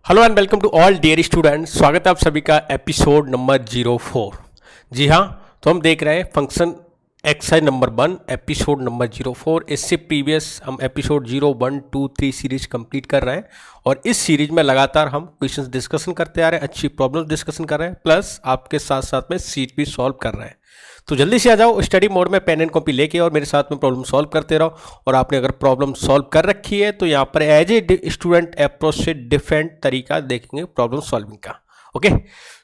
Hello and welcome to all dear students. स्वागत है आप सभी का एपिसोड नंबर 04। जी हाँ, तो हम देख रहे हैं function exercise number 1 episode number 04। इससे प्रीवियस हम एपिसोड 0, 1, 2, 3 सीरीज कंप्लीट कर रहे हैं और इस सीरीज में लगातार हम क्वेश्चंस डिस्कशन करते आ रहे हैं, अच्छी प्रॉब्लम्स डिस्कशन कर रहे हैं, प्लस आपके साथ साथ में सीट भी सॉल्व कर रहे हैं। तो जल्दी से आ जाओ स्टडी मोड में, पेन एंड कॉपी लेके और मेरे साथ में प्रॉब्लम सॉल्व करते रहो। और आपने अगर प्रॉब्लम सॉल्व कर रखी है तो यहाँ पर एज ए स्टूडेंट अप्रोच से डिफरेंट तरीका देखेंगे प्रॉब्लम सॉल्विंग का। Okay,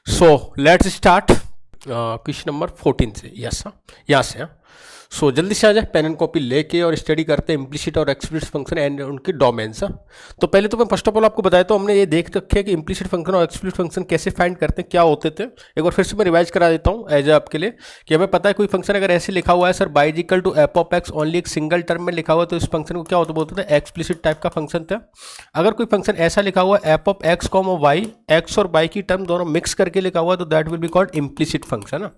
so let's start question number 14 से। यस, यहाँ से। सो जल्दी से आ जाए, पेन एंड कॉपी लेके और स्टडी करते हैं इम्प्लिसिट और एक्सप्लिसिट फंक्शन एंड उनके डोमेन्स। तो पहले तो मैं फर्स्ट ऑफ ऑल आपको बताया, तो हमने ये देख रखे है कि इम्प्लिसिट फंक्शन और एक्सप्लिसिट फंक्शन कैसे फाइंड करते हैं, क्या होते थे। एक बार फिर से मैं रिवाइज करा देता हूँ एज आपके लिए कि हमें पता है कोई फंक्शन अगर ऐसे लिखा हुआ है sir y equal to f of x, only एक सिंगल टर्म में लिखा हुआ है, तो इस फंक्शन को क्या होता बोलते थे, एक्सप्लिसिट टाइप का फंक्शन था। अगर कोई फंक्शन ऐसा लिखा हुआ है f of x comma y, x और वाई की टर्म दोनों मिक्स करके लिखा हुआ है, तो that will be called implicit function.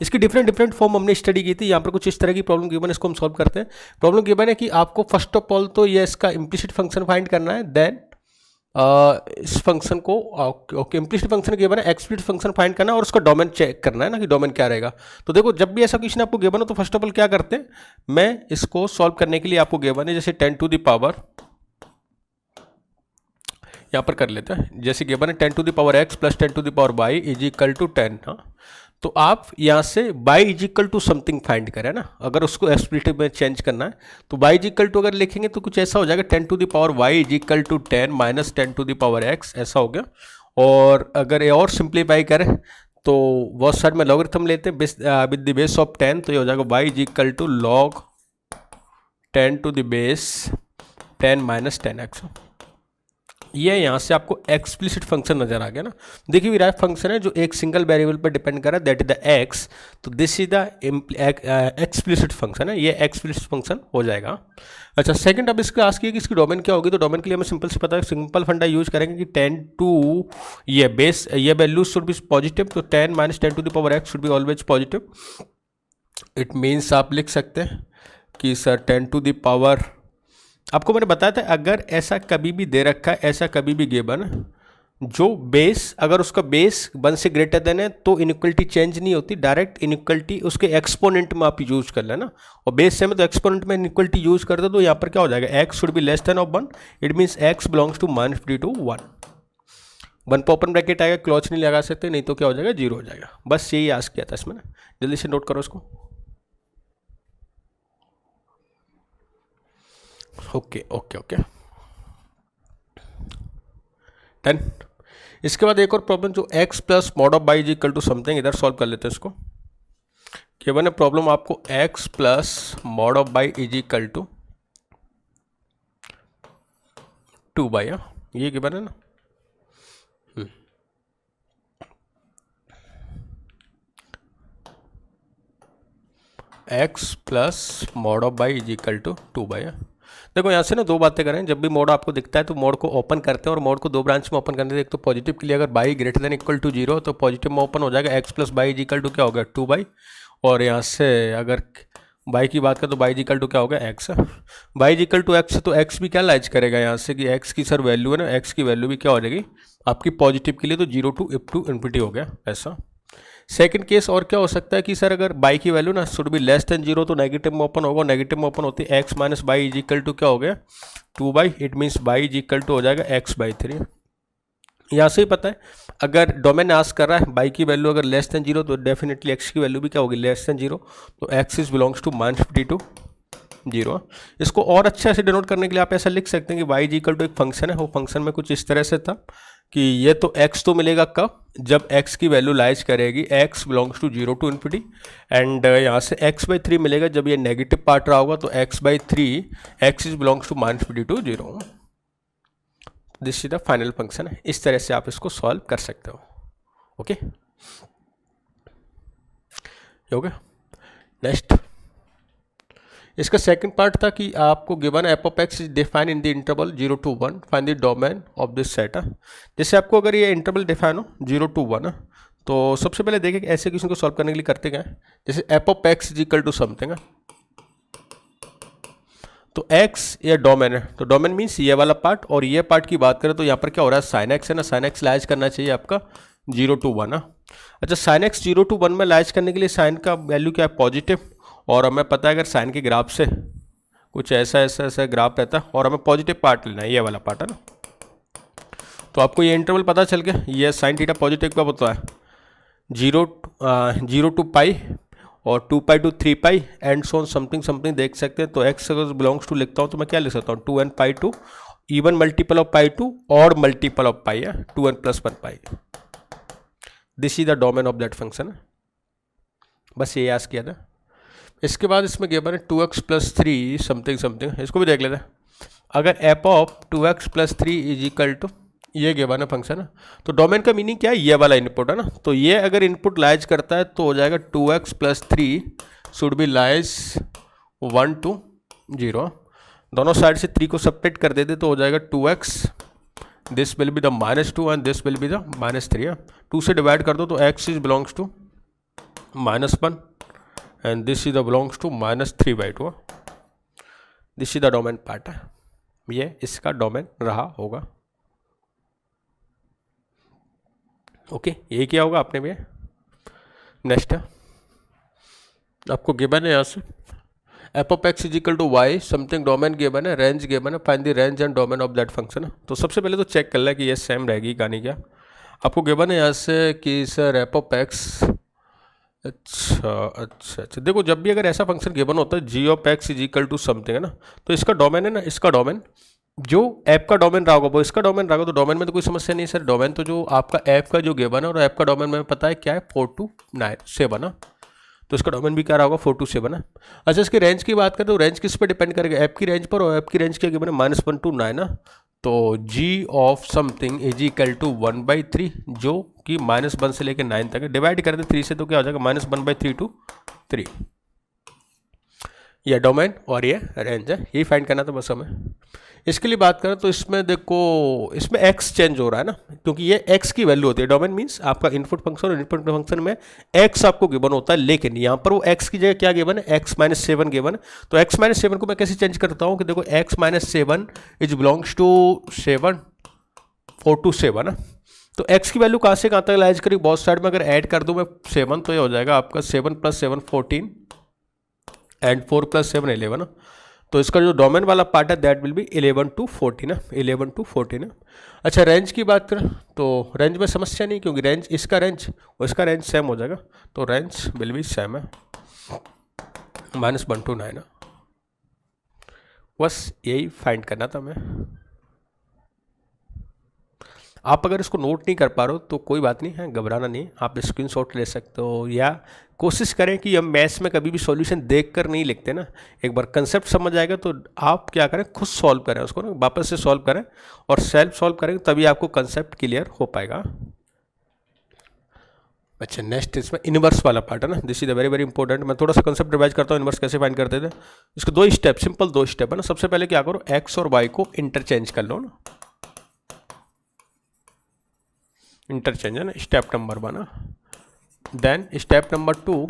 इसकी डिफरेंट फॉर्म हमने स्टडी की थी। यहाँ पर कुछ इस तरह की प्रॉब्लम गिवन, इसको हम सॉल्व करते हैं। प्रॉब्लम गिवन है कि आपको फर्स्ट ऑफ ऑल तो ये इसका इम्प्लिसिट फंक्शन फाइंड करना है, देन इस फंक्शन को ओके इम्प्लिसिट फंक्शन गिवन है, एक्सप्लिसिट फंक्शन फाइंड करना है और उसका डोमेन चेक करना है ना कि डोमेन क्या रहेगा। तो देखो, जब भी ऐसा क्वेश्चन आपको गिवन हो तो फर्स्ट ऑफ ऑल क्या करते हैं, मैं इसको सॉल्व करने के लिए आपको गिवन है जैसे 10 टू द पावर, यहाँ पर कर लेते हैं जैसे गिवन है 10 to the power x plus 10 to the power y is equal to 10। हाँ, तो आप यहाँ से y is equal to something find करें ना, अगर उसको एक्सप्लिसिट में चेंज करना है तो y इज इक्वल टू अगर लिखेंगे तो कुछ ऐसा हो जाएगा 10 to the power y is equal to 10 minus 10 to the power x, ऐसा हो गया। और अगर ये और सिंप्लीफाई करें तो बहुत सारे में लॉगरिथम लेते हैं विद द बेस ऑफ 10, तो ये हो जाएगा y is equal to log 10 to the base 10 minus 10x। ये यहाँ से आपको एक्सप्लिसिट फंक्शन नजर आ गया ना। देखिए राइट फंक्शन है जो एक सिंगल वेरिएबल पर डिपेंड कर रहा है, दैट इज द एक्स, तो this is the explicit function है, ये एक्सप्लिसिट फंक्शन हो जाएगा। अच्छा, सेकंड अब इसका आस्क किया कि इसकी डोमेन क्या होगी, तो डोमेन के लिए हमें सिंपल से पता है, सिंपल फंडा यूज करेंगे कि 10 टू ये बेस ये वैल्यू शुड बी पॉजिटिव, तो 10 minus 10 to the power x should be always positive. It means आप लिख सकते हैं कि सर 10 टू द पावर, आपको मैंने बताया था अगर ऐसा कभी भी दे रखा है, ऐसा कभी भी गिवन जो बेस अगर उसका बेस 1 से ग्रेटर देन है तो इनइक्वलिटी चेंज नहीं होती, डायरेक्ट इनइक्वलिटी उसके एक्सपोनेंट में आप यूज कर लेना, और बेस सेम है तो एक्सपोनेंट में इनइक्वलिटी यूज कर दो, तो यहाँ पर क्या हो जाएगा, x should be less than of 1, it means x belongs to -52 1 पर ओपन ब्रैकेट आएगा, क्लोज नहीं लगा सकते, नहीं तो क्या हो जाएगा, 0 हो जाएगा। बस यही आस्क किया था इसमें ना, जल्दी से नोट करो इसको। Okay okay okay done. इसके बाद एक और प्रॉब्लम जो x plus mod of y is equal to something, इधर सॉल्व कर लेते हैं इसको। गिवन है प्रॉब्लम आपको x plus mod of y is equal to 2 y, ये गिवन है ना। x plus mod of y is equal to 2 y. देखो यहाँ से ना दो बातें करें, जब भी मोड आपको दिखता है तो मोड को ओपन करते हैं और मोड को दो ब्रांच में ओपन करते हैं। एक तो पॉजिटिव के लिए अगर y greater than equal to 0 तो पॉजिटिव में ओपन हो जाएगा x plus y is equal to क्या होगा, 2 बाई, और यहाँ से अगर बाई की बात करें तो बाई इज इक्वल टू क्या होगा, x। Y is equal to x, तो x भी क्या लाइज करेगा यहाँ से कि x की सर वैल्यू है ना, x की वैल्यू भी क्या हो जाएगी आपकी पॉजिटिव के लिए, तो 0 टू इन्फिनिटी हो गया ऐसा। सेकंड केस और क्या हो सकता है कि सर अगर बाई की वैल्यू ना शुड बी लेस देन 0 तो नेगेटिव में ओपन होगा, नेगेटिव में ओपन होती है x minus y is equal to क्या हो गया, 2 y, it means y is equal to हो जाएगा x/3। यहाँ से ही पता है अगर डोमेन आस्क कर रहा है बाई की वैल्यू अगर लेस देन 0 तो डेफिनेटली x की वैल्यू भी क्या होगी, लेस देन 0, तो x इज बिलोंग्स टू -52 0। इसको और अच्छा से डिनोट करने के लिए आप ऐसा लिख सकते हैं कि y इज इक्वल टू एक फंक्शन है, वो फंक्शन में कुछ इस तरह से था कि ये तो x तो मिलेगा कब, जब x की वैल्यू लाइज करेगी x belongs to 0 to infinity, and यहाँ से x/3 मिलेगा जब ये नेगेटिव पार्ट रहा होगा, तो x/3 x is belongs to -52 0। This is the final function है, इस तरह से आप इसको सॉल्व कर सकते हो। ओके, हो गया। नेक्स्ट इसका सेकंड पार्ट था कि आपको given F of x is define in the interval 0 to 1, find the domain of this set. जैसे आपको अगर ये इंटरवल डिफाइन हो 0 to 1 तो सबसे पहले देखें ऐसे क्वेश्चन को सॉल्व करने के लिए करते क्या है, जैसे f of x is equal to something, तो x ये डोमेन है, तो डोमेन मीन्स ये वाला पार्ट, और ये पार्ट की बात करें तो यहाँ पर क्या हो रहा है, साइन एक्स है ना, साइन एक्स लाइज करना चाहिए आपका 0 to 1 ना। अच्छा, साइन एक्स 0 to 1 में लाइज करने के लिए साइन का वैल्यू क्या है, पॉजिटिव, और हमें पता है अगर साइन के ग्राफ से कुछ ऐसा ग्राफ रहता है और हमें पॉजिटिव पार्ट लेना है, ये वाला पार्ट है ना, तो आपको ये इंटरवल पता चल गया, ये साइन थीटा पॉजिटिव कब होता है, 0 to पाई और 2 पाई to 3 pi and so something something देख सकते हैं। तो x अगर बिलोंग्स टू लिखता हूँ तो मैं क्या लिख सकता हूँ, 2n pi to even multiple of pi to और मल्टीपल ऑफ पाई है 2n + 1 पाई। This is the domain of that function. बस ये याद किया था। इसके बाद इसमें गिवन है 2x + 3 समथिंग समथिंग, इसको भी देख लेते हैं। अगर f of 2x + 3 is equal to, ये गिवन है फंक्शन है, तो डोमेन का मीनिंग क्या है, ये वाला इनपुट है ना, तो ये अगर इनपुट लाइज करता है तो हो जाएगा 2x + 3 should be lies 1 to 0। दोनों साइड से 3 को सब्ट्रैक्ट कर देते तो हो जाएगा 2x, this will be the -2 and this will be the -3। 2 से डिवाइड कर दो तो x is belongs to -1 and this is the belongs to -3/2। This is the domain part है, ये इसका डोमेन रहा होगा। ओके, ये क्या होगा आपने भी। नेक्स्ट है आपको गिवन है यहाँ से f of x is equal to y something, domain given है, रेंज गिवन है, find the range and domain of that function है। तो सबसे पहले तो चेक कर ले कि ये सेम रहेगी कहानी क्या। आपको गिवन है यहाँ से कि सर एफ ऑफ एक्स, अच्छा देखो, जब भी अगर ऐसा फंक्शन गिवन होता है g of x is equal to something है ना, तो इसका डोमेन है ना, इसका डोमेन जो ऐप का डोमेन रहा होगा वो इसका डोमेन रहा होगा। तो डोमेन में तो कोई समस्या नहीं सर, डोमेन तो जो आपका ऐप का जो गिवन है और ऐप का डोमेन में पता है क्या है 4 to 7 है, तो इसका डोमेन भी क्या रहा होगा 4 to 7 है। अच्छा, इसकी रेंज की बात करें तो रेंज किस पर डिपेंड करेगा, ऐप की रेंज पर, और ऐप की रेंज क्या गिवन है -1 to 9 है, तो g of something is equal to 1/3 जो कि -1 से लेकर 9 तक है। डिवाइड कर दे 3 से तो क्या हो जाएगा -1/3 to 3। यह डोमेन और ये रेंज है, यही फाइंड करना था बस हमें। इसके लिए बात करें तो इसमें देखो, इसमें x चेंज हो रहा है ना, क्योंकि ये x की वैल्यू होती है। डोमेन मींस आपका इनपुट फंक्शन, और इनपुट फंक्शन में x आपको गिवन होता है, लेकिन यहाँ पर वो x की जगह क्या गिवन है, x - 7 गिवन है। तो x - 7 को मैं कैसे चेंज करता हूँ कि देखो x - 7 is belongs to 7 4 to 7 है। तो x की वैल्यू कहाँ से कहाँ तक लाइज करी, बहुत साइड में अगर ऐड कर दूँ मैं 7 तो ये हो जाएगा आपका 7 + 7 14 एंड 4 + 7 11। तो इसका जो डोमेन वाला पार्ट है दैट विल बी 11 to 14 है, 11 to 14 है। अच्छा, रेंज की बात करें तो रेंज में समस्या नहीं, क्योंकि रेंज इसका रेंज और इसका रेंज सेम हो जाएगा, तो रेंज विल बी सेम है, -1 to 9 है। बस यही फाइंड करना था हमें। आप अगर इसको नोट नहीं कर पा रहे हो तो कोई बात नहीं है, घबराना नहीं, आप स्क्रीनशॉट ले सकते हो, या कोशिश करें कि हम मैथ्स में कभी भी सॉल्यूशन देखकर नहीं लिखते ना, एक बार कंसेप्ट समझ आएगा तो आप क्या करें, खुद सॉल्व करें उसको ना, वापस से सॉल्व करें और सेल्फ सॉल्व करें, तभी आपको कंसेप्ट क्लियर हो पाएगा। अच्छा, नेक्स्ट इसमें इनवर्स वाला पार्ट है ना, this is a very very important. मैं थोड़ा सा कंसेप्ट रिवाइज करता हूँ, इनवर्स कैसे फाइंड करते थे। इसके 2 स्टेप, सिंपल 2 स्टेप है ना। सबसे पहले क्या करो, एक्स और वाई को इंटरचेंज कर लो ना, इंटरचेंज है ना, step number 1। Then step number 2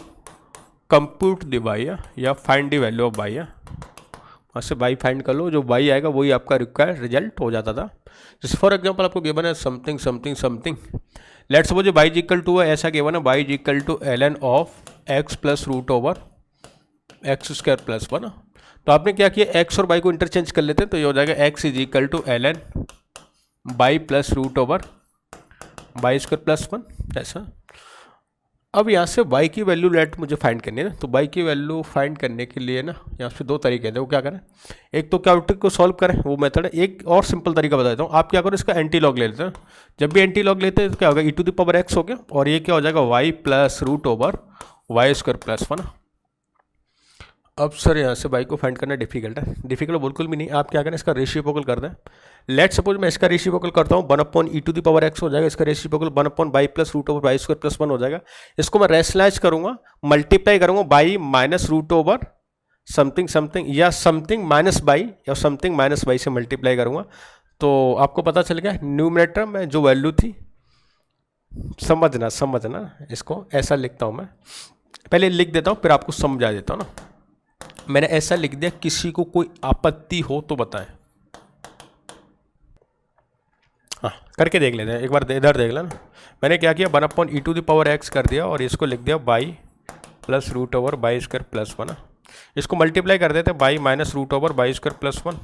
compute the y या find the value of y. वहाँ से वाई फाइंड कर लो, जो वाई आएगा वही आपका रिक्वायर्ड रिजल्ट हो जाता था। जैसे फॉर एग्जांपल आपको गिवन है something something something, let's suppose y is equal to है, ऐसा गिवन है y is equal to ln of x + √x² + 1। तो आपने क्या किया, x और y को इंटरचेंज कर लेते हैं, तो ये हो जाएगा x is equal to ln y + √y² + 1 ऐसा। अब यहाँ से y की वैल्यू लेट मुझे फाइंड करनी है ना, तो y की वैल्यू फाइंड करने के लिए ना यहाँ पे 2 तरीके हैं। वो क्या करें, एक तो क्वाड्रेटिक को सॉल्व करें, वो मेथड है। एक और सिंपल तरीका बता देता हूँ, आप क्या करो, इसका एंटी लॉग ले लेते हैं। जब भी एंटी लॉग लेते हैं तो क्या होगा, e⁻x हो गया, और ये क्या हो जाएगा y + √y² + 1। अब सर यहाँ से y को फाइंड करना डिफिकल्ट है, डिफिकल्ट बिल्कुल भी नहीं। आप क्या करें, इसका रेसिप्रोकल कर दें। लेट सपोज मैं इसका रेसिप्रोकल करता हूँ, 1/e⁻x हो जाएगा, इसका रेसिप्रोकल 1/y + √y² + 1 हो जाएगा। इसको मैं रेशनलाइज करूँगा, मल्टीप्लाई करूँगा y - समथिंग समथिंग या समथिंग -y या समथिंग -y से मल्टीप्लाई करूँगा, तो आपको पता चल गया न्यूमरेटर में जो वैल्यू थी, समझना इसको ऐसा लिखता हूँ मैं, पहले लिख देता हूँ फिर आपको समझा देता हूँ ना। मैंने ऐसा लिख दिया, किसी को कोई आपत्ति हो तो बताएं। हाँ, करके देख लेते हैं एक बार, इधर देख लेना। मैंने क्या किया, 1/e⁻x कर दिया और इसको लिख दिया y plus root over y square plus 1। इसको मल्टीप्लाई कर देते y minus root over y square plus 1।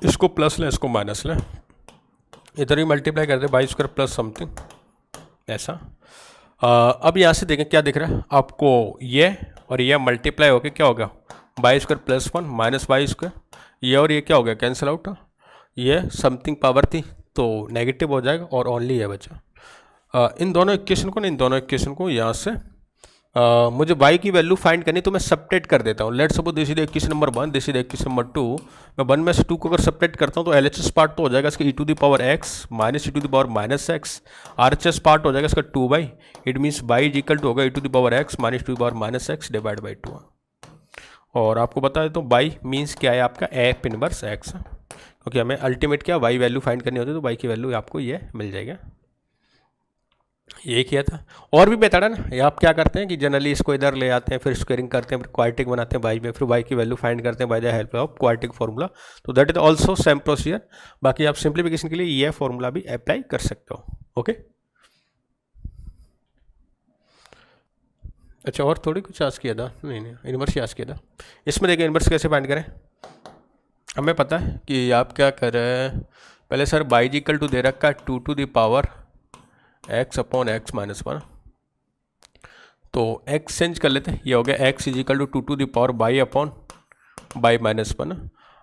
इसको प्लस लें, इसको माइनस लें, इधर भी मल्टीप्लाई कर दे बाई स्क्वायर प्लस समथिंग ऐसा। अब यहाँ से देखें क्या दिख रहा है आपको, ये और ये मल्टीप्लाई होकर क्या हो गया, by square plus 1 minus by square, ये और ये क्या हो गया, कैंसिल आउट। ये समथिंग पावर थी तो नेगेटिव हो जाएगा और ओनली ये बचा। इन दोनों इक्वेशन को यहाँ से मुझे y की वैल्यू फाइंड करनी, तो मैं सपरेट कर देता हूँ। Let suppose this is equation number 1, this is equation number 2। मैं 1 में से 2 को अगर सपरेट करता हूँ तो LHS पार्ट तो हो जाएगा इसका e⁻x minus e⁻x, RHS part हो जाएगा इसका 2y। It means y is equal to होगा e⁻x minus e⁻x divide by 2। और आपको बता देता हूँ y मीन्स क्या है आपका f इनवर्स x, क्योंकि हमें अल्टीमेट क्या y वैल्यू फाइंड करनी होती है, तो y की वैल्यू आपको ये मिल जाएगा। ये किया था। और भी बेहतर है ना, ये आप क्या करते हैं कि जनरली इसको इधर ले आते हैं, फिर स्क्वायरिंग करते हैं, फिर क्वाड्रेटिक बनाते हैं y में, फिर y की वैल्यू फाइंड करते हैं by the help of quadratic formula. तो that is also same procedure. बाकी आप सिंप्लीफिकेशन के लिए ये फार्मूला भी अप्लाई कर सकते हो। ओके, अच्छा और थोड़ी कुछ आज किया था, नहीं इनवर्स आज किया था। इसमें देखिए इनवर्स कैसे फाइंड करें। हमें पता है कि आप क्या कर रहे हैं, पहले sir y is equal to दे रखा है 2 to the power x upon x minus 1, तो x चेंज कर लेते हैं। ये हो गया x is equal to 2 to the power y upon y minus 1।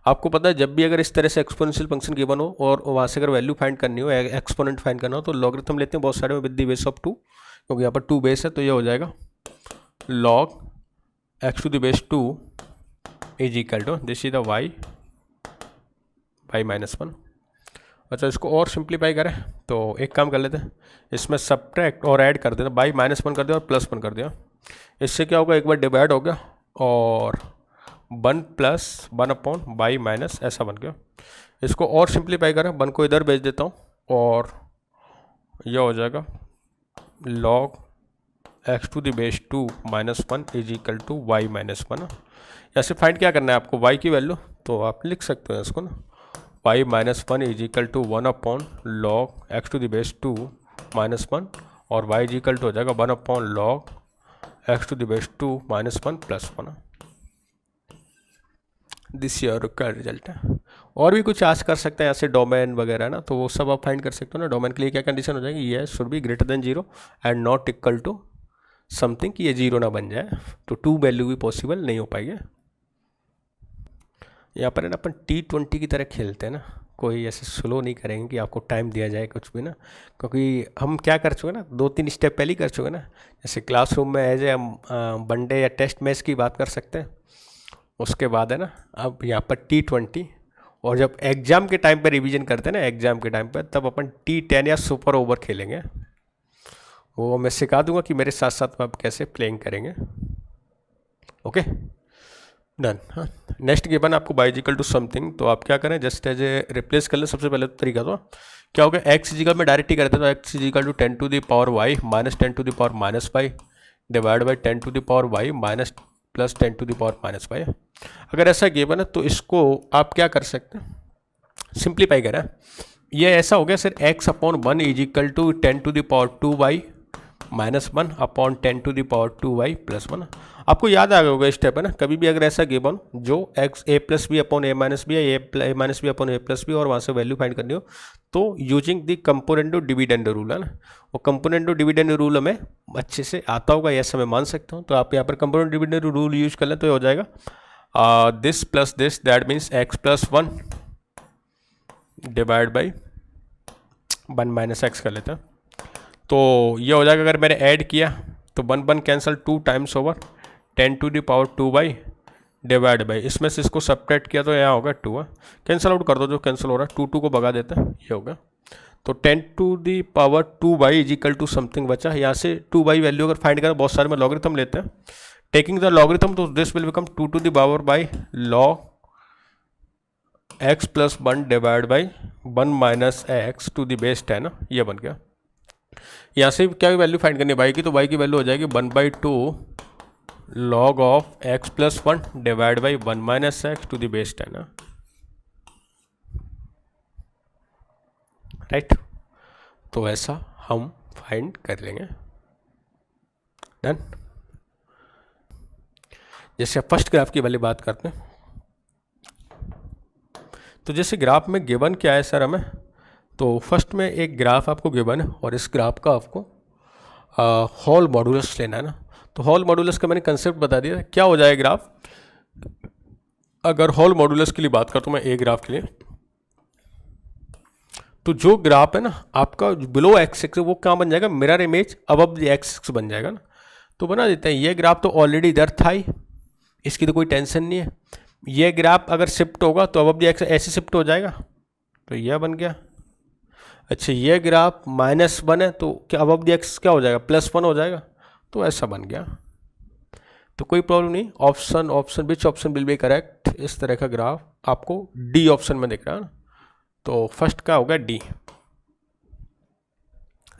आपको पता है जब भी अगर इस तरह से एक्सपोनेंशियल फंक्शन गिवन हो और वहाँ से अगर वैल्यू फाइंड करनी हो, एक्सपोनेंट फाइंड करना हो, तो लॉगरिथम लेते हैं बहुत सारे में विद द बेस ऑफ 2, क्योंकि यहाँ पर 2 बेस है। तो ये हो जाएगा log x to the base 2 is equal to this is the y minus 1। अच्छा, इसको और सिंप्लीफाई करें तो एक काम कर लेते हैं, इसमें सब्ट्रैक्ट और ऐड कर देते हैं, बाई माइनस 1 कर दिया और प्लस 1 कर दिया। इससे क्या होगा, एक बार डिवाइड हो गया और 1 प्लस 1 अपॉन बाई माइनस ऐसा बन गया। इसको और सिंप्लीफाई करें, 1 को इधर भेज देता हूँ और यह हो जाएगा log x to the base 2 minus 1 is equal to y minus 1। ऐसे फाइंड क्या करना है आपको, y की वैल्यू, तो आप लिख सकते हैं इसको ना, y minus 1 is equal to 1 upon log x to the base 2 minus 1, और y इज इक्वल टू हो जाएगा 1 upon log x to the base 2 minus 1 plus 1। This year का रिजल्ट है। और भी कुछ आज कर सकते हैं ऐसे डोमेन वगैरह ना, तो वो सब आप फाइंड कर सकते हो ना। डोमेन के लिए क्या कंडीशन हो जाएगी, ये should be greater than 0 and not equal to something, कि ये 0 ना बन जाए, तो 2 वैल्यू भी पॉसिबल नहीं हो पाएगी। यहाँ पर है ना अपन T20 की तरह खेलते हैं ना, कोई ऐसे स्लो नहीं करेंगे कि आपको टाइम दिया जाए कुछ भी ना, क्योंकि हम क्या कर चुके ना, 2-3 स्टेप पहले ही कर चुके ना। जैसे क्लासरूम में एज ए हम वनडे या टेस्ट मैच की बात कर सकते हैं, उसके बाद है ना अब यहाँ पर T20, और जब एग्ज़ाम के टाइम पर रिवीजन करते हैं ना, एग्ज़ाम के टाइम पर, तब अपन T10 या सुपर ओवर खेलेंगे। वो मैं सिखा दूंगा कि मेरे साथ साथ आप कैसे प्लेइंग करेंगे। Okay done. हाँ, नेक्स्ट गिवन आपको y इक्वल टू समथिंग, तो आप क्या करें, जस्ट एज ए रिप्लेस कर लें। सबसे पहले तरीका तो क्या होगा, x इजिकल में डायरेक्ट ही करते हैं, तो x is equal to 10 to the power y minus 10 to the power minus y divide by 10 to the power y minus plus 10 to the power minus y। अगर ऐसा गिवन है तो इसको आप क्या कर सकते हैं, सिंप्लीफाई करें। ये ऐसा हो गया sir, x upon 1 is equal to 10 to the power 2y minus 1 upon 10 to the power 2y plus 1। आपको याद आ गया होगा स्टेप है ना, कभी भी अगर ऐसा गिवन जो x a plus b upon a minus b या a minus b upon a plus b और वहाँ से वैल्यू फाइंड करनी हो, तो using the component dividend rule है ना, वो कंपोनेंट डिविडेंड रूल हमें अच्छे से आता होगा, यस मैं मान सकता हूँ। तो आप यहाँ पर कंपोनेंट डिविडेंड रूल यूज कर लें तो ये हो जाएगा this plus this, that means x plus 1 divide by 1 minus x कर लेते हैं। तो ये हो जाएगा, अगर मैंने ऐड किया तो 1 cancel 2 times over 10 to the power 2y divide by, इसमें से इसको सब्ट्रैक्ट किया तो यहाँ होगा 2 है, कैंसिल आउट कर दो जो कैंसिल हो रहा है, 2 को भगा देते हैं, ये होगा। तो 10 to the power 2y is equal to something बचा। यहाँ से 2y वैल्यू अगर फाइंड करें, बहुत सारे में लॉगरिथम लेते हैं, टेकिंग द लॉगरिथम, तो this will become 2 to the power y log x plus 1 divide by 1 minus x to the base 10, ये बन गया। यहाँ से क्या वैल्यू फाइंड करनी है y की, तो y की वैल्यू हो जाएगी 1/2 log of x plus 1 divide by 1 minus x to the base 10 है, राइट। तो ऐसा हम फाइंड कर लेंगे। डन। जैसे फर्स्ट ग्राफ की वाली बात करते हैं, तो जैसे ग्राफ में गिवन क्या है सर हमें, तो फर्स्ट में एक ग्राफ आपको गिवन है और इस ग्राफ का आपको होल मॉडुलस लेना है ना। तो होल मॉडुलस का मैंने कंसेप्ट बता दिया। क्या हो जाएगा ग्राफ, अगर होल मॉडुलस के लिए बात करता हूँ मैं एक ग्राफ के लिए, तो जो ग्राफ है ना आपका बिलो एक्स एक्स वो क्या बन जाएगा, mirror image above the x x बन जाएगा ना। तो बना देते हैं, ये ग्राफ तो ऑलरेडी इधर था ही, इसकी तो कोई टेंशन नहीं है। ये ग्राफ अगर शिफ्ट होगा तो अबव द एक्स ऐसे शिफ्ट हो जाएगा, तो यह बन गया। अच्छा, ये ग्राफ -1 है तो क्या अबव द एक्स क्या हो जाएगा, +1 हो जाएगा, तो ऐसा बन गया। तो कोई प्रॉब्लम नहीं। Option which option will be correct, इस तरह का ग्राफ आपको डी ऑप्शन में दिख रहा है ना। तो फर्स्ट का होगा डी,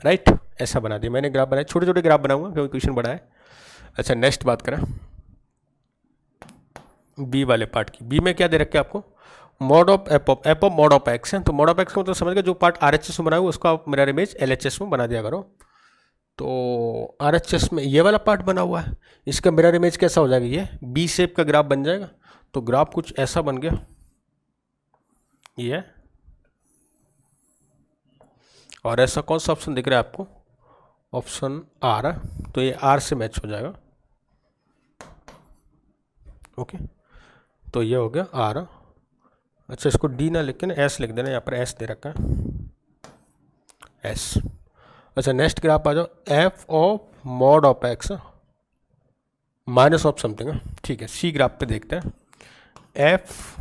राइट। ऐसा बना दिया मैंने ग्राफ बनाया, छोटे छोटे ग्राफ बनाऊंगा क्योंकि क्वेश्चन बड़ा है। अच्छा, नेक्स्ट बात करें बी वाले पार्ट की। बी में क्या दे रखे आपको, mod of F of mod of x है। तो मॉड ऑफ एक्स का मतलब समझ गए, जो पार्ट RHS में बना हुआ उसका आप मिरर इमेज LHS में बना दिया करो। तो RHS में ये वाला पार्ट बना हुआ है, इसका मिरर इमेज कैसा हो जाएगा, ये बी शेप का ग्राफ बन जाएगा। तो ग्राफ कुछ ऐसा बन गया, ये। और ऐसा कौन सा ऑप्शन दिख रहा है आपको, ऑप्शन आर है, तो ये आर से मैच हो जाएगा। ओके, तो ये हो गया आर। अच्छा, इसको डी ना लिख के ना एस लिख देना, यहाँ पर एस दे रखा है, एस। अच्छा, नेक्स्ट ग्राफ आ जाओ, F of mod of x minus of something है, ठीक है। सी ग्राफ पे देखते हैं, F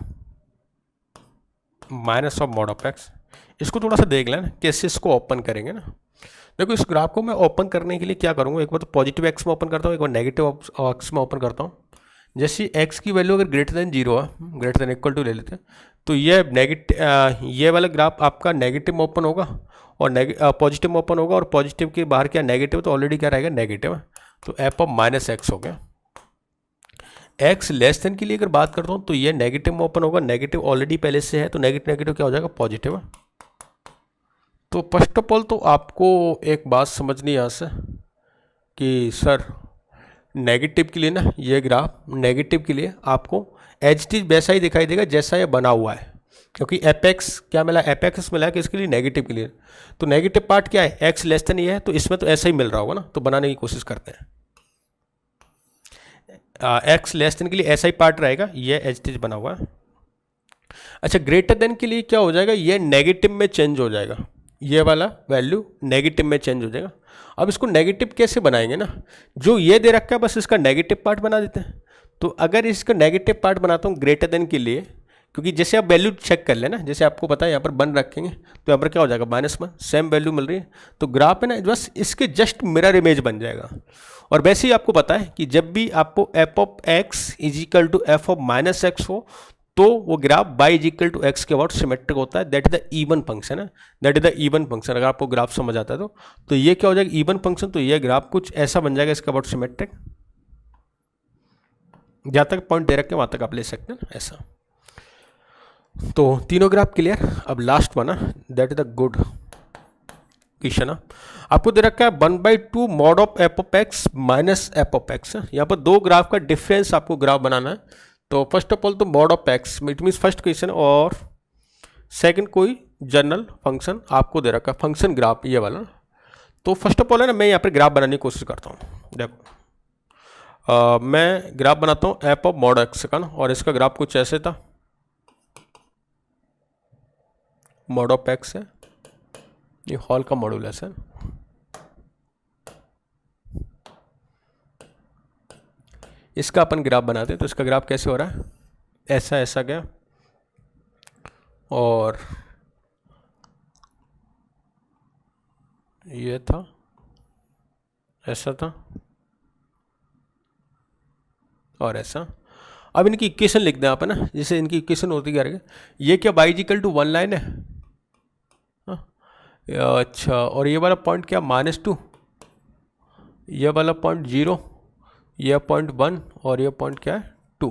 minus of mod of x. इसको थोड़ा सा देख लेना कैसे इसको ओपन करेंगे ना। देखो, इस ग्राफ को मैं ओपन करने के लिए क्या करूँगा, एक बार तो पॉजिटिव एक्स में ओपन करता हूँ, एक बार नेगेटिव एक्स में ओपन करता हूँ। जैसे एक्स की वैल्यू अगर ग्रेटर देन 0 है, ग्रेटर देन इक्वल टू ले लेते हैं, तो ये नेगेटिव, ये वाला ग्राफ आपका नेगेटिव में ओपन होगा और पॉजिटिव में ओपन होगा, और पॉजिटिव के बाहर क्या नेगेटिव, तो ऑलरेडी क्या रहेगा नेगेटिव है। तो एफ ऑफ माइनस एक्स हो गया। एक्स लेस देन के लिए अगर बात करता हूँ तो ये नेगेटिव में ओपन होगा, नेगेटिव ऑलरेडी पहले से है, तो नेगेटिव नेगेटिव क्या हो जाएगा, पॉजिटिव है। तो फर्स्ट ऑफ ऑल तो आपको एक बात समझनी यहाँ से कि सर नेगेटिव के लिए ना, ये ग्राफ नेगेटिव के लिए आपको एच टी वैसा ही दिखाई देगा जैसा ये बना हुआ है, क्योंकि एपेक्स क्या मिला, एपेक्स मिला है किसके लिए, नेगेटिव के लिए। तो नेगेटिव पार्ट क्या है, एक्स लेस देन ये है, तो इसमें तो ऐसा ही मिल रहा होगा ना। तो बनाने की कोशिश करते हैं, एक्स लेस देन के लिए ऐसा ही पार्ट रहेगा, ये एच टी बना हुआ है। अच्छा, ग्रेटर देन के लिए क्या हो जाएगा, ये नेगेटिव में चेंज हो जाएगा, ये वाला वैल्यू नेगेटिव में चेंज हो जाएगा। अब इसको नेगेटिव कैसे बनाएंगे ना, जो ये दे रखा है बस इसका नेगेटिव पार्ट बना देते हैं। तो अगर इसका नेगेटिव पार्ट बनाता हूँ ग्रेटर देन के लिए, क्योंकि जैसे आप वैल्यू चेक कर लेना, जैसे आपको पता है यहाँ पर बन रखेंगे तो यहाँ पर क्या हो जाएगा, -1, सेम वैल्यू मिल रही है। तो ग्राफ है ना, बस इसके जस्ट मिरर इमेज बन जाएगा। और वैसे ही आपको पता है कि जब भी आपको f of x is equal to f of minus x हो, तो वो graph y is equal to x के अबाउट सिमेट्रिक होता है। That is the even function है, that is the even function. अगर आपको ग्राफ समझ आता है तो ये क्या हो जाएगा, इवन फंक्शन। तो ये ग्राफ कुछ ऐसा बन जाएगा इसके अबाउट सिमेट्रिक। जहाँ तक पॉइंट दे रखे वहाँ तक आप ले सकते हैं ऐसा। तो तीनों ग्राफ क्लियर। अब लास्ट वन है, that is the good question है। आपको दे रखा है 1/2 mod of F of x minus F of x. यहाँ पर दो ग्राफ का डिफरेंस आपको ग्राफ बनाना है। तो फर्स्ट ऑफ ऑल तो mod of x, it means first question, और सेकंड कोई जनरल फंक्शन आपको दे रखा है, फंक्शन ग्राफ ये वाला। तो फर्स्ट ऑफ ऑल है ना, मैं यहाँ पर ग्राफ बनाने की कोशिश करता हूँ। देखो, मैं ग्राफ बनाता हूँ एफ ऑफ मॉड एक्स का ना, और इसका ग्राफ कुछ ऐसे था, मॉड ऑफ एक्स है, ये हॉल का मॉडुलस है। इसका अपन ग्राफ बनाते हैं, तो इसका ग्राफ कैसे हो रहा है, ऐसा ऐसा गया, और ये था, ऐसा था, और ऐसा। अब इनकी इक्वेशन लिख दें आप, है ना, जैसे इनकी इक्वेशन होती क्या रहेगी, ये क्या y इक्वल टू 1 लाइन है, अच्छा, और ये वाला पॉइंट क्या -2, ये वाला पॉइंट 0, ये पॉइंट 1 और ये पॉइंट क्या है 2।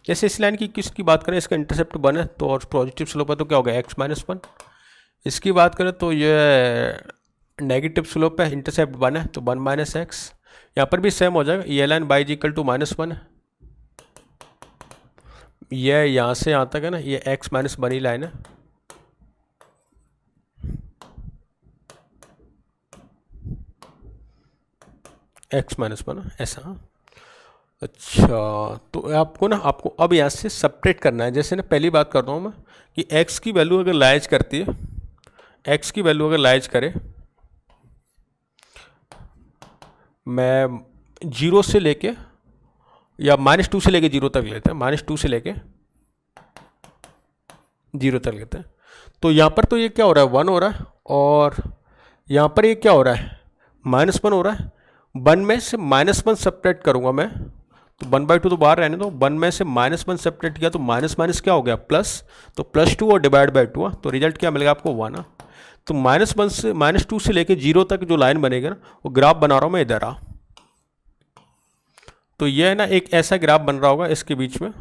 जैसे इस लाइन की किसकी बात करें, इसका इंटरसेप्ट 1 है तो और पॉजिटिव स्लोप है तो क्या होगा x माइनस 1। इसकी बात करें तो ये नेगेटिव स्लोप है, इंटरसेप्ट 1 है तो 1 माइनस एक्स। यहाँ पर भी सेम हो जाएगा, ये line y is equal to -1 है, ये यहाँ से यहाँ तक है ना, ये x माइनस 1 ही लाइन है। x माइनस 1 ऐसा। अच्छा तो आपको अब यहाँ से सपरेट करना है। जैसे ना पहली बात करता हूँ मैं कि x की वैल्यू अगर लाइज करती है, x की वैल्यू अगर लाइज करे, मैं 0 से लेके या -2 से लेके 0 तक लेते हैं, -2 से लेके 0 तक लेते हैं। तो यहाँ पर तो ये क्या हो रहा है 1 हो रहा है, और यहाँ पर ये क्या हो रहा है -1 हो रहा है। 1 में से -1 सपरेट करूँगा मैं तो 1/2 तो बाहर रहने दो, 1 में से -1 सेपरेट किया तो माइनस माइनस क्या हो गया प्लस, तो +2 और डिवाइड बाई 2, तो रिजल्ट क्या मिलेगा आपको 1। तो -1 से -2 से लेके 0 तक जो लाइन बनेगा ना, वो ग्राफ बना रहा हूँ मैं इधर आ। तो ये है ना एक ऐसा ग्राफ बन रहा होगा इसके बीच में,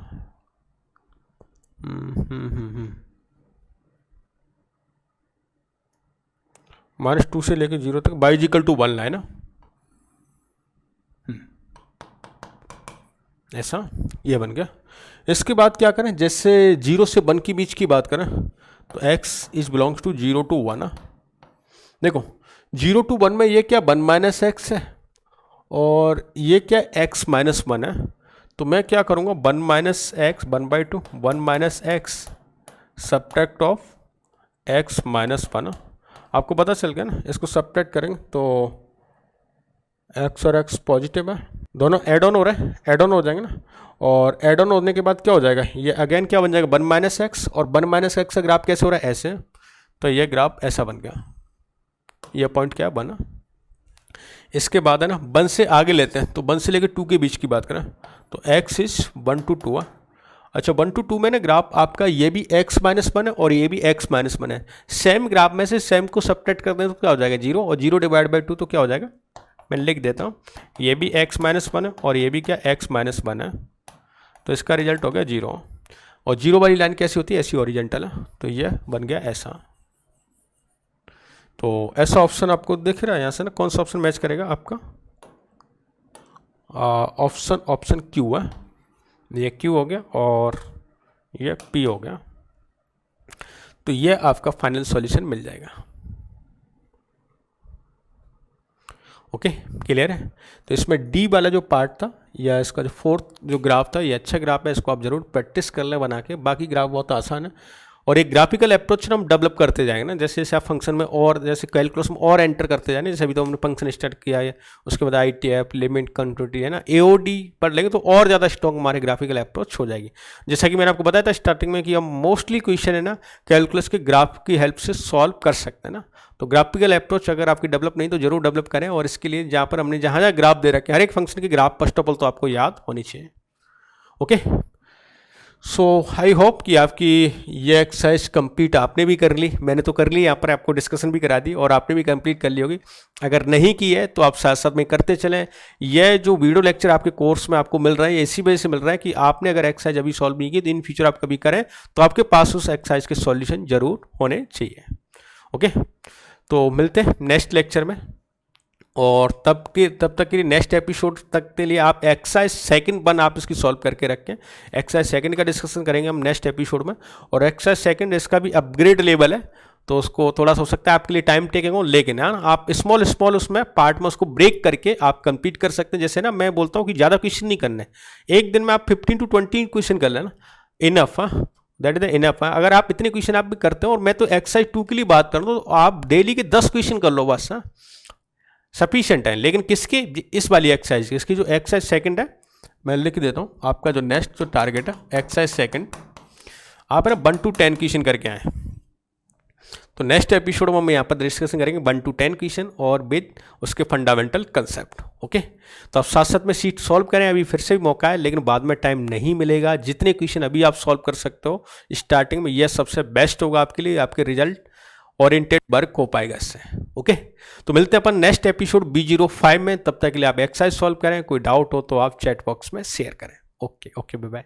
-2 से लेके 0 तक y इक्वल टू 1 लाइन ना, ऐसा ये बन गया। इसके बाद क्या करें, जैसे 0 से 1 के बीच की बात करें तो x is belongs to 0 to 1। देखो 0 to 1 में ये क्या 1 माइनस एक्स है और ये क्या x माइनस 1 है। तो मैं क्या करूँगा 1 minus x 1/2, 1 minus x subtract of x minus 1। आपको पता चल गया ना, इसको सब्ट्रैक्ट करेंगे तो x और x पॉजिटिव है, दोनों एड ऑन हो रहे हैं, एड ऑन हो जाएंगे ना। और एड ऑन होने के बाद क्या हो जाएगा, ये अगेन क्या बन जाएगा 1 माइनस एक्स, और 1 माइनस एक्स का ग्राफ कैसे हो रहा है ऐसे, तो ये ग्राफ ऐसा बन गया, ये पॉइंट क्या बना। इसके बाद है ना 1 से आगे लेते हैं, तो 1 से लेकर 2 के बीच की बात करें तो x इज 1 to 2। अच्छा 1 to 2 में ना ग्राफ आपका ये भी x माइनस 1 है और ये भी x माइनस 1 है। सेम ग्राफ में से सेम को सब्ट्रैक्ट कर दें तो क्या हो जाएगा 0, और 0 डिवाइड बाई 2 तो क्या हो जाएगा, मैं लिख देता हूँ, ये भी x माइनस 1 है और ये भी क्या x माइनस 1 है, तो इसका रिजल्ट हो गया 0। और 0 वाली लाइन कैसी होती है, ऐसी ओरिजेंटल है, तो ये बन गया ऐसा। तो ऐसा ऑप्शन आपको दिख रहा है यहाँ से ना, कौन सा ऑप्शन मैच करेगा आपका, ऑप्शन क्यू है, ये क्यू हो गया और ये पी हो गया। तो ये आपका फाइनल सॉल्यूशन मिल जाएगा। ओके क्लियर है। तो इसमें डी वाला जो पार्ट था या इसका जो फोर्थ जो ग्राफ था, ये अच्छा ग्राफ है, इसको आप जरूर प्रैक्टिस कर लें बना के, बाकी ग्राफ बहुत आसान है। और एक ग्राफिकल अप्रोच हम डेवलप करते जाएंगे ना, जैसे जैसे आप फंक्शन में और जैसे कैलकुलस में और एंटर करते जाएंगे, जैसे अभी तो हमने फंक्शन स्टार्ट किया है, उसके बाद ITF लिमिट कंटिन्यूटी है ना, AOD पढ़ लेंगे तो और ज़्यादा स्ट्रॉन्ग हमारे ग्राफिकल अप्रोच हो जाएगी। जैसा कि मैंने आपको बताया था स्टार्टिंग में कि हम मोस्टली क्वेश्चन है ना कैलकुलस के ग्राफ की हेल्प से सॉल्व कर सकते हैं ना। तो ग्राफिकल अप्रोच अगर आपकी डेवलप नहीं तो जरूर डेवलप करें, और इसके लिए जहाँ पर हमने जहाँ जहाँ ग्राफ दे रखे हर एक फंक्शन की ग्राफ फर्स्ट ऑफ ऑल तो आपको याद होनी चाहिए। ओके सो आई होप कि आपकी ये एक्सरसाइज कंप्लीट आपने भी कर ली, मैंने तो कर ली, यहाँ पर आपको डिस्कशन भी करा दी और आपने भी कंप्लीट कर ली होगी। अगर नहीं की है तो आप साथ साथ में करते चलें। यह जो वीडियो लेक्चर आपके कोर्स में आपको मिल रहा है इसी वजह से मिल रहा है कि आपने अगर एक्सरसाइज अभी सॉल्व नहीं की तो इन फ्यूचर आप कभी करें तो आपके पास उस एक्सरसाइज के सॉल्यूशन जरूर होने चाहिए। ओके तो मिलते हैं नेक्स्ट लेक्चर में, और तब तक के लिए नेक्स्ट एपिसोड तक के लिए आप एक्सरसाइज सेकंड 1 आप इसकी सॉल्व करके रखें। एक्सरसाइज सेकंड का डिस्कशन करेंगे हम नेक्स्ट एपिसोड में, और एक्सरसाइज सेकंड इसका भी अपग्रेड लेवल है तो उसको थोड़ा सा हो सकता है आपके लिए टाइम टेकिंग हो, लेकिन आप स्मॉल उसमें पार्ट में उसको ब्रेक करके आप कंप्लीट कर सकते हैं। जैसे ना मैं बोलता हूँ कि ज़्यादा क्वेश्चन नहीं करने, एक दिन में आप 15 to 20 क्वेश्चन कर लेना, इनफ। हाँ दैट इज द इनफ है। अगर आप इतने क्वेश्चन आप भी करते हो, और मैं तो एक्सरसाइज 2 के लिए बात करूँ तो आप डेली के 10 क्वेश्चन कर लो बस, हाँ सफिशिएंट है। लेकिन किसके, इस वाली एक्सरसाइज, इसकी जो एक्सरसाइज सेकंड है मैं लिख देता हूँ, आपका जो नेक्स्ट जो टारगेट है एक्सरसाइज सेकंड, आप ना 1 to 10 क्वेश्चन करके आए। तो नेक्स्ट एपिसोड में हम यहाँ पर डिस्कशन करेंगे 1 to 10 क्वेश्चन और विद उसके फंडामेंटल कंसेप्ट। ओके तो आप साथ साथ में सीट सॉल्व करें, अभी फिर से भी मौका है लेकिन बाद में टाइम नहीं मिलेगा। जितने क्वेश्चन अभी आप सॉल्व कर सकते हो स्टार्टिंग में, यह सबसे बेस्ट होगा आपके लिए, आपके रिजल्ट ओरिएंटेड वर्क हो पाएगा इससे। ओके, तो मिलते हैं अपन नेक्स्ट एपिसोड B05 में। तब तक के लिए आप एक्सरसाइज सॉल्व करें, कोई डाउट हो तो आप चैट बॉक्स में शेयर करें। Okay bye bye.